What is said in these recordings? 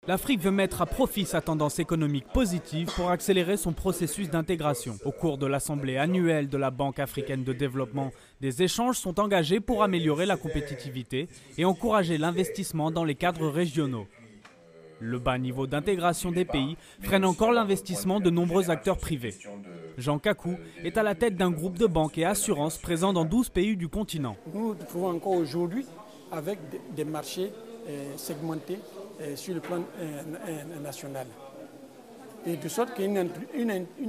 L'Afrique veut mettre à profit sa tendance économique positive pour accélérer son processus d'intégration. Au cours de l'Assemblée annuelle de la Banque africaine de développement, des échanges sont engagés pour améliorer la compétitivité et encourager l'investissement dans les cadres régionaux. Le bas niveau d'intégration des pays freine encore l'investissement de nombreux acteurs privés. Jean Kakou est à la tête d'un groupe de banques et assurances présents dans 12 pays du continent. Nous nous trouvons encore aujourd'hui avec des marchés segmentés sur le plan national. Et de sorte qu'une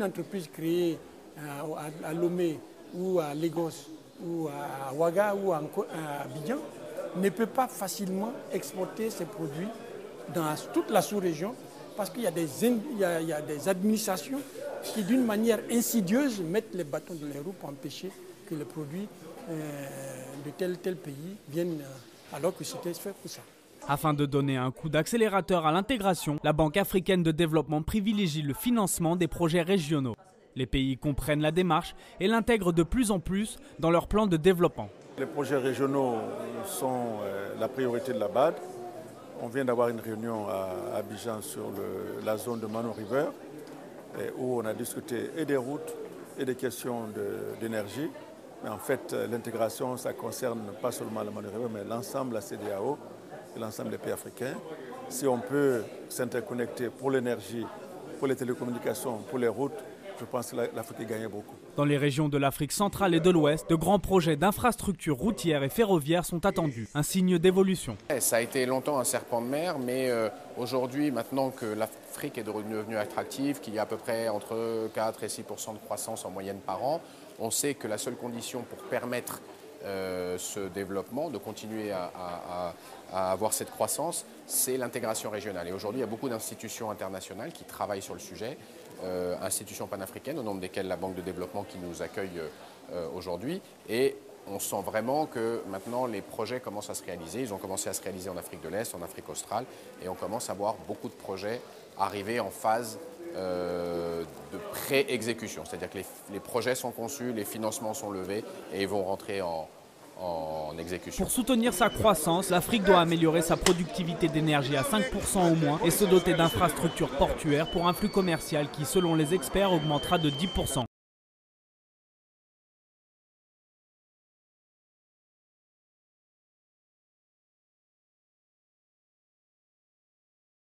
entreprise créée à Lomé ou à Lagos ou à Ouaga ou à Abidjan ne peut pas facilement exporter ses produits dans toute la sous-région parce qu'il y a des administrations qui d'une manière insidieuse mettent les bâtons dans les roues pour empêcher que les produits de tel pays viennent alors que c'était fait pour ça. Afin de donner un coup d'accélérateur à l'intégration, la Banque africaine de développement privilégie le financement des projets régionaux. Les pays comprennent la démarche et l'intègrent de plus en plus dans leur plan de développement. Les projets régionaux sont la priorité de la BAD. On vient d'avoir une réunion à Abidjan sur la zone de Mano River où on a discuté et des routes et des questions d'énergie. Mais en fait, l'intégration, ça concerne pas seulement la Mano River, mais l'ensemble de la CEDEAO et l'ensemble des pays africains. Si on peut s'interconnecter pour l'énergie, pour les télécommunications, pour les routes, je pense que l'Afrique gagne beaucoup. Dans les régions de l'Afrique centrale et de l'Ouest, de grands projets d'infrastructures routières et ferroviaires sont attendus, un signe d'évolution. Ça a été longtemps un serpent de mer, mais aujourd'hui, maintenant que l'Afrique est devenue attractive, qu'il y a à peu près entre 4 et 6% de croissance en moyenne par an, on sait que la seule condition pour permettre ce développement, de continuer à avoir cette croissance, c'est l'intégration régionale. Et aujourd'hui, il y a beaucoup d'institutions internationales qui travaillent sur le sujet, institutions panafricaines, au nombre desquelles la Banque de développement qui nous accueille aujourd'hui. Et on sent vraiment que maintenant, les projets commencent à se réaliser. Ils ont commencé à se réaliser en Afrique de l'Est, en Afrique australe, et on commence à voir beaucoup de projets arriver en phase de pré-exécution. C'est-à-dire que les projets sont conçus, les financements sont levés et ils vont rentrer en exécution. Pour soutenir sa croissance, l'Afrique doit améliorer sa productivité d'énergie à 5% au moins et se doter d'infrastructures portuaires pour un flux commercial qui, selon les experts, augmentera de 10%.